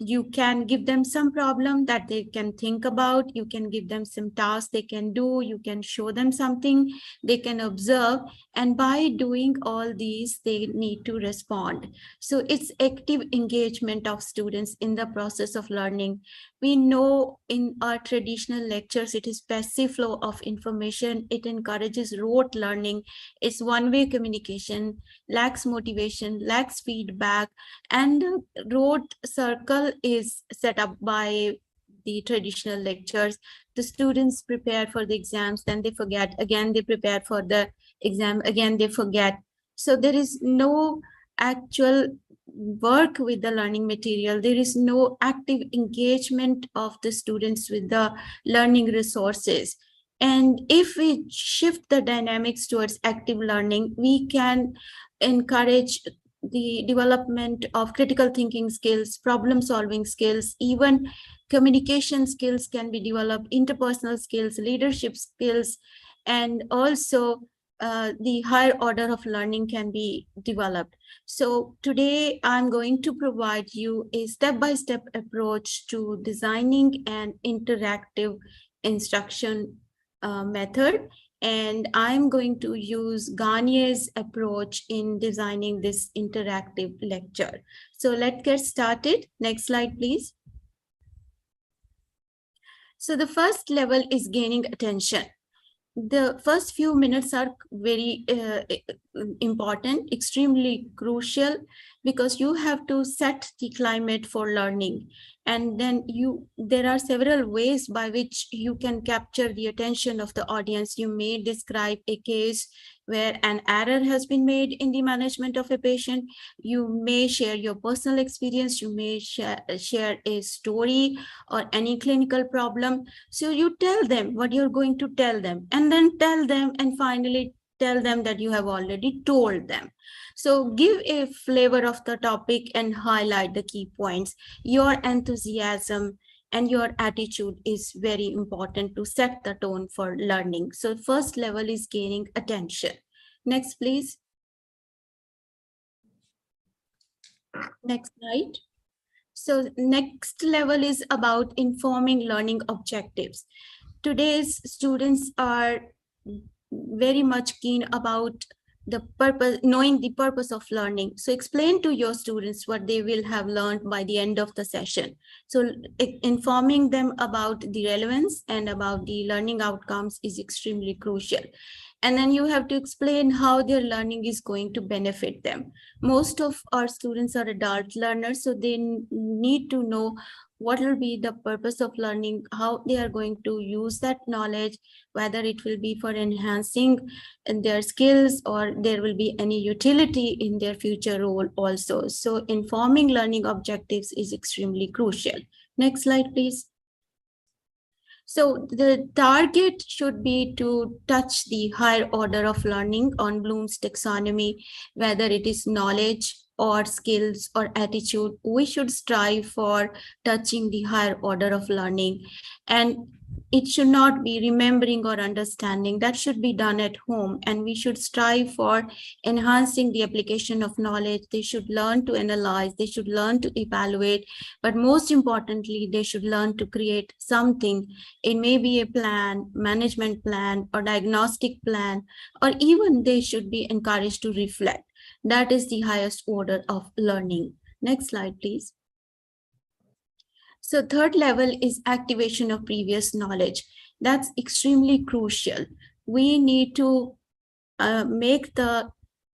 You can give them some problem that they can think about. You can give them some tasks they can do. You can show them something they can observe. And by doing all these, they need to respond. So it's active engagement of students in the process of learning. We know in our traditional lectures, it is passive flow of information. It encourages rote learning. It's one-way communication, lacks motivation, lacks feedback, and rote circle is set up by the traditional lectures. The students prepare for the exams, then they forget. Again, they prepare for the exam. Again, they forget. So there is no actual work with the learning material. There is no active engagement of the students with the learning resources. And if we shift the dynamics towards active learning, we can encourage the development of critical thinking skills, problem solving skills, even communication skills can be developed, interpersonal skills, leadership skills, and also the higher order of learning can be developed. So today I'm going to provide you a step-by-step approach to designing an interactive instruction method. And I'm going to use Garnier's approach in designing this interactive lecture. So let's get started. Next slide, please. So the first level is gaining attention. The first few minutes are very important, extremely crucial, because you have to set the climate for learning. And then there are several ways by which you can capture the attention of the audience. You may describe a case where an error has been made in the management of a patient. You may share your personal experience. You may share a story or any clinical problem. So you tell them what you're going to tell them, and then tell them, and finally tell them that you have already told them. So give a flavor of the topic and highlight the key points. Your enthusiasm, and your attitude is very important to set the tone for learning. So first level is gaining attention. Next, please. Next slide. So next level is about informing learning objectives. Today's students are very much keen about the purpose, knowing the purpose of learning. So explain to your students what they will have learned by the end of the session. So informing them about the relevance and about the learning outcomes is extremely crucial. And then you have to explain how their learning is going to benefit them. Most of our students are adult learners, so they need to know what will be the purpose of learning, how they are going to use that knowledge, whether it will be for enhancing their skills or there will be any utility in their future role also. So informing learning objectives is extremely crucial. Next slide, please. So the target should be to touch the higher order of learning on Bloom's taxonomy, whether it is knowledge or skills or attitude. We should strive for touching the higher order of learning. And it should not be remembering or understanding. That should be done at home. And we should strive for enhancing the application of knowledge. They should learn to analyze. They should learn to evaluate. But most importantly, they should learn to create something. It may be a plan, management plan, or diagnostic plan, or even they should be encouraged to reflect. That is the highest order of learning. Next slide, please. So third level is activation of previous knowledge. That's extremely crucial. We need to make the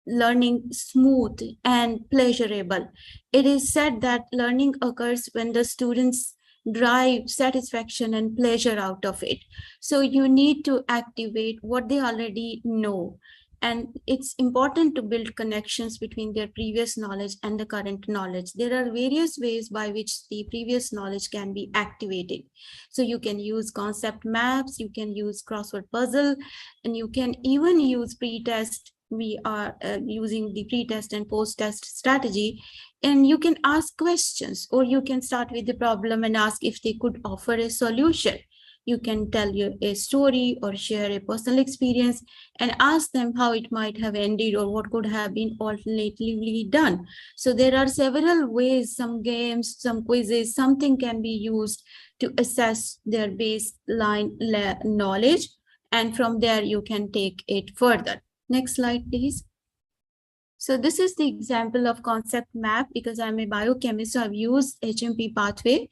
learning smooth and pleasurable. It is said that learning occurs when the students drive satisfaction and pleasure out of it. So you need to activate what they already know. And it's important to build connections between their previous knowledge and the current knowledge. There are various ways by which the previous knowledge can be activated. So you can use concept maps, you can use crossword puzzle, and you can even use pre-test. We are using the pre-test and post-test strategy. And you can ask questions, or you can start with the problem and ask if they could offer a solution. You can tell you a story or share a personal experience and ask them how it might have ended or what could have been alternatively done. So there are several ways, some games, some quizzes, something can be used to assess their baseline knowledge. And from there, you can take it further. Next slide, please. So this is the example of concept map. Because I'm a biochemist, so I've used HMP pathway.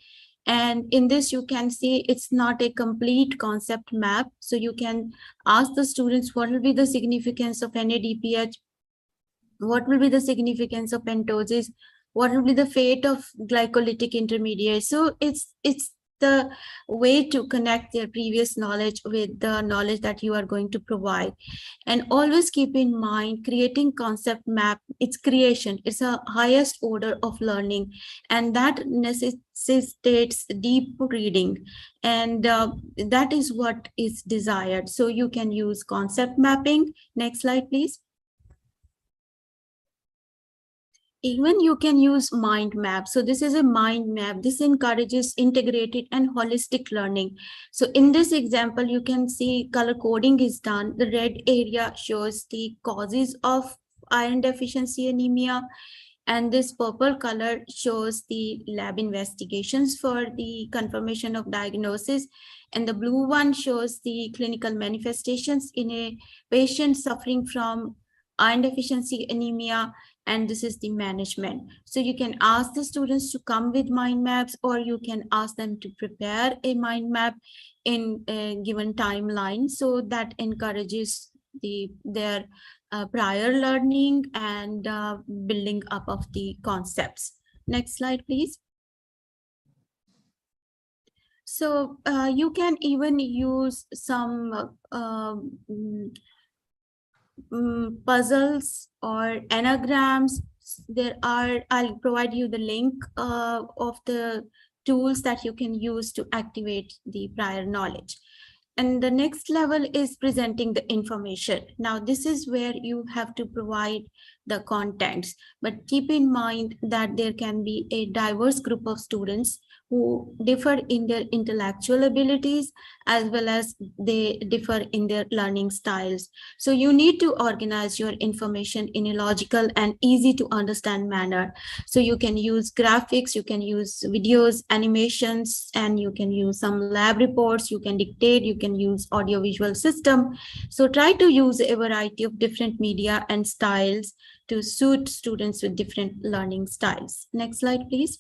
And in this, you can see it's not a complete concept map. So you can ask the students what will be the significance of NADPH, what will be the significance of pentoses, what will be the fate of glycolytic intermediates. So it's the way to connect their previous knowledge with the knowledge that you are going to provide. And always keep in mind, creating concept map, it's creation, it's a highest order of learning, and that necessitates deep reading, and that is what is desired. So you can use concept mapping. Next slide, please. Even you can use mind map. So this is a mind map. This encourages integrated and holistic learning. So in this example, you can see color coding is done. The red area shows the causes of iron deficiency anemia. And this purple color shows the lab investigations for the confirmation of diagnosis. And the blue one shows the clinical manifestations in a patient suffering from iron deficiency anemia. And this is the management. So you can ask the students to come with mind maps, or you can ask them to prepare a mind map in a given timeline. So that encourages their prior learning and building up of the concepts. Next slide, please. So you can even use some puzzles or anagrams. I'll provide you the link of the tools that you can use to activate the prior knowledge. And the next level is presenting the information. Now, this is where you have to provide the contents. But keep in mind that there can be a diverse group of students who differ in their intellectual abilities as well as they differ in their learning styles. So you need to organize your information in a logical and easy to understand manner. So you can use graphics, you can use videos, animations, and you can use some lab reports, you can dictate, you can use audiovisual system. So try to use a variety of different media and styles to suit students with different learning styles. Next slide, please.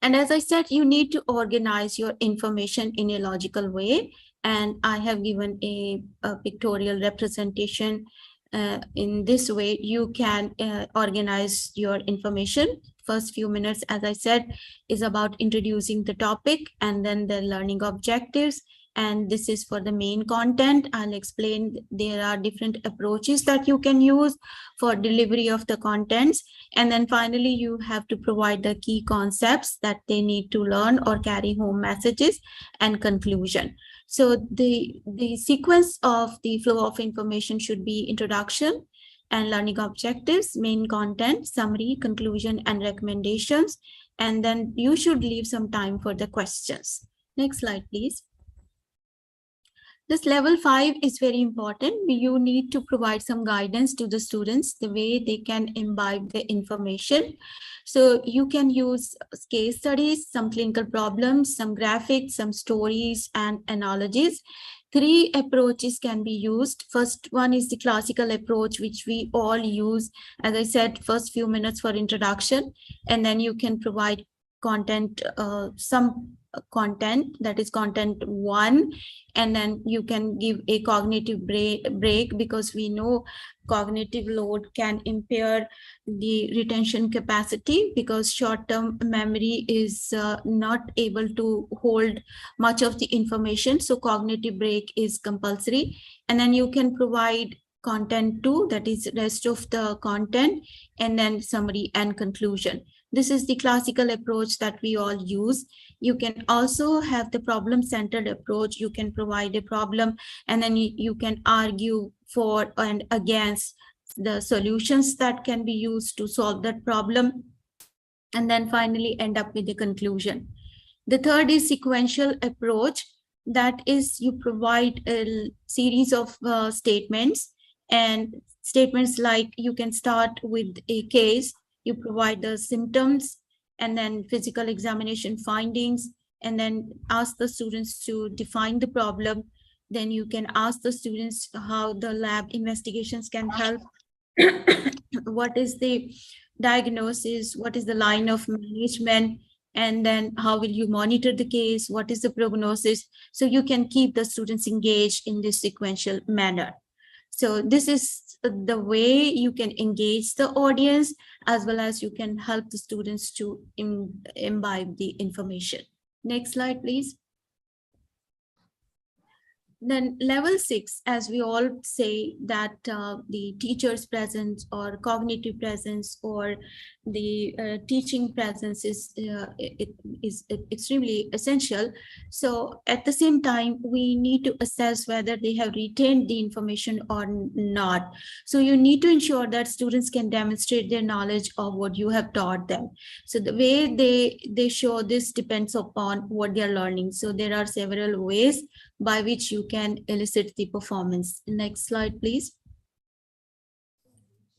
And as I said, you need to organize your information in a logical way. And I have given a pictorial representation. In this way, you can organize your information. First few minutes, as I said, is about introducing the topic and then the learning objectives. And this is for the main content. I'll explain there are different approaches that you can use for delivery of the contents. And then finally, you have to provide the key concepts that they need to learn or carry home messages and conclusion. So the sequence of the flow of information should be introduction and learning objectives, main content, summary, conclusion, and recommendations. And then you should leave some time for the questions. Next slide, please. This level 5 is very important. You need to provide some guidance to the students, the way they can imbibe the information. So you can use case studies, some clinical problems, some graphics, some stories, and analogies. 3 approaches can be used. First one is the classical approach, which we all use. As I said, first few minutes for introduction, and then you can provide content, some content, that is content 1, and then you can give a cognitive break because we know cognitive load can impair the retention capacity because short-term memory is not able to hold much of the information. So cognitive break is compulsory. And then you can provide content 2, that is rest of the content, and then summary and conclusion. This is the classical approach that we all use. You can also have the problem-centered approach. You can provide a problem and then you can argue for and against the solutions that can be used to solve that problem. And then finally end up with the conclusion. The third is sequential approach. That is, you provide a series of statements, and statements like you can start with a case, you provide the symptoms and then physical examination findings, and then ask the students to define the problem. Then you can ask the students how the lab investigations can help. What is the diagnosis? What is the line of management? And then how will you monitor the case? What is the prognosis? So you can keep the students engaged in this sequential manner. So this is the way you can engage the audience, as well as you can help the students to imbibe the information. Next slide, please. Then level 6, as we all say, that the teacher's presence or cognitive presence or the teaching presence is extremely essential. So at the same time, we need to assess whether they have retained the information or not. So you need to ensure that students can demonstrate their knowledge of what you have taught them. So the way they show this depends upon what they are learning. So there are several ways by which you can elicit the performance. Next slide, please.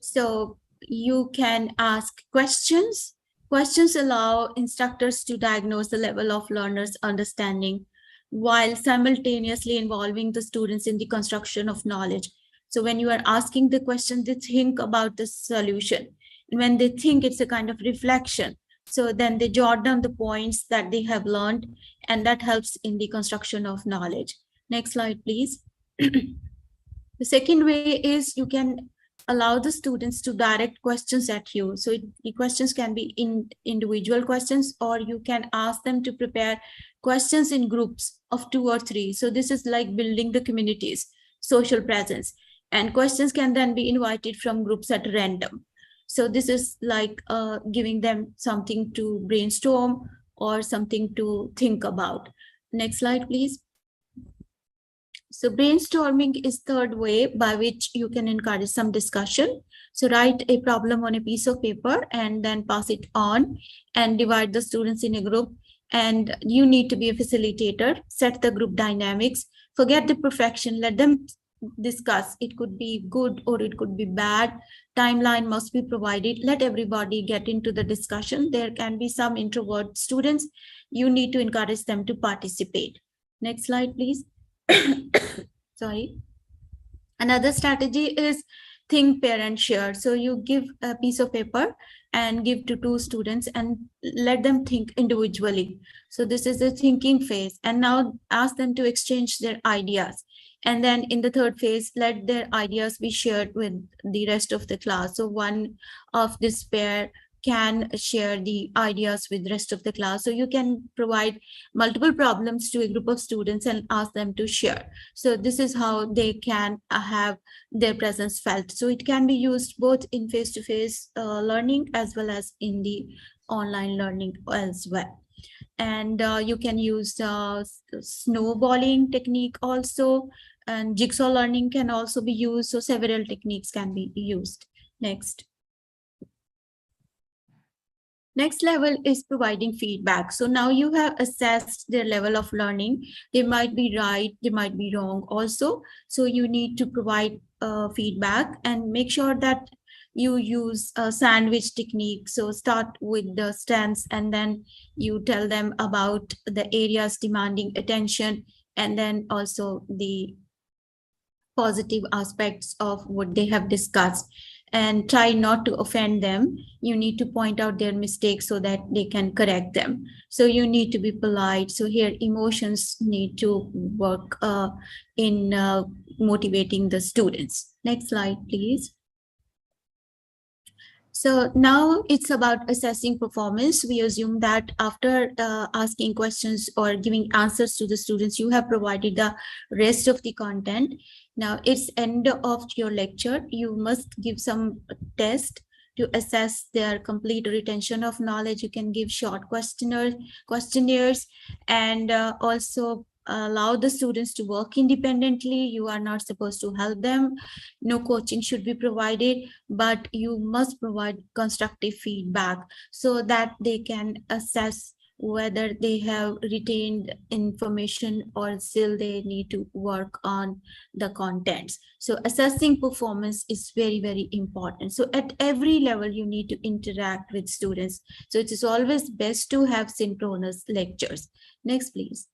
So you can ask questions. Questions allow instructors to diagnose the level of learners' understanding while simultaneously involving the students in the construction of knowledge. So when you are asking the question, they think about the solution. And when they think, it's a kind of reflection. So then they jot down the points that they have learned, and that helps in the construction of knowledge. Next slide, please. The second way is you can allow the students to direct questions at you. So the questions can be individual questions, or you can ask them to prepare questions in groups of 2 or 3. So this is like building the community's social presence. And questions can then be invited from groups at random. So this is like giving them something to brainstorm or something to think about. Next slide, please. So brainstorming is third way by which you can encourage some discussion. So write a problem on a piece of paper and then pass it on and divide the students in a group. And you need to be a facilitator, set the group dynamics, forget the perfection, let them discuss. It could be good or it could be bad. Timeline must be provided. Let everybody get into the discussion. There can be some introvert students. You need to encourage them to participate. Next slide, please. Sorry. Another strategy is think, pair, and share. So you give a piece of paper and give to two students and let them think individually. So this is the thinking phase. And now ask them to exchange their ideas. And then in the third phase, let their ideas be shared with the rest of the class. So one of this pair can share the ideas with the rest of the class. So you can provide multiple problems to a group of students and ask them to share. So this is how they can have their presence felt. So it can be used both in face-to-face learning as well as in the online learning as well. And you can use snowballing technique also, and jigsaw learning can also be used. So several techniques can be used. Next. Next level is providing feedback. So now you have assessed their level of learning. They might be right, they might be wrong also. So you need to provide feedback and make sure that you use a sandwich technique. So start with the strengths and then you tell them about the areas demanding attention and then also the positive aspects of what they have discussed. And try not to offend them. You need to point out their mistakes so that they can correct them. So you need to be polite. So here emotions need to work in motivating the students. Next slide, please. So now it's about assessing performance. We assume that after asking questions or giving answers to the students, you have provided the rest of the content. Now it's end of your lecture. You must give some test to assess their complete retention of knowledge. You can give short questionnaires and also allow the students to work independently. You are not supposed to help them. No coaching should be provided, but you must provide constructive feedback so that they can assess whether they have retained information or still they need to work on the contents. So assessing performance is very, very important. So at every level, you need to interact with students. So it is always best to have synchronous lectures. Next, please.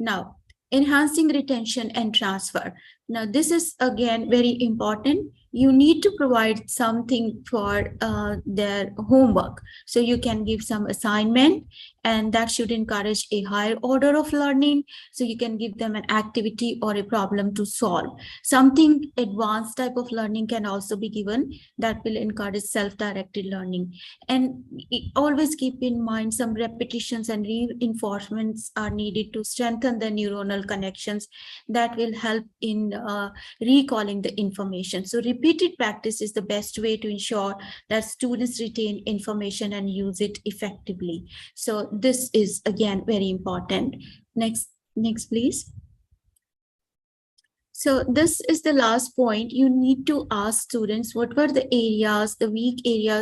Now, enhancing retention and transfer. Now, this is again very important. You need to provide something for their homework. So you can give some assignment and that should encourage a higher order of learning. So you can give them an activity or a problem to solve. Something advanced type of learning can also be given that will encourage self-directed learning. And always keep in mind some repetitions and reinforcements are needed to strengthen the neuronal connections that will help in recalling the information. So repeated practice is the best way to ensure that students retain information and use it effectively. So this is again very important. Next, please. So this is the last point. You need to ask students what were the areas, the weak areas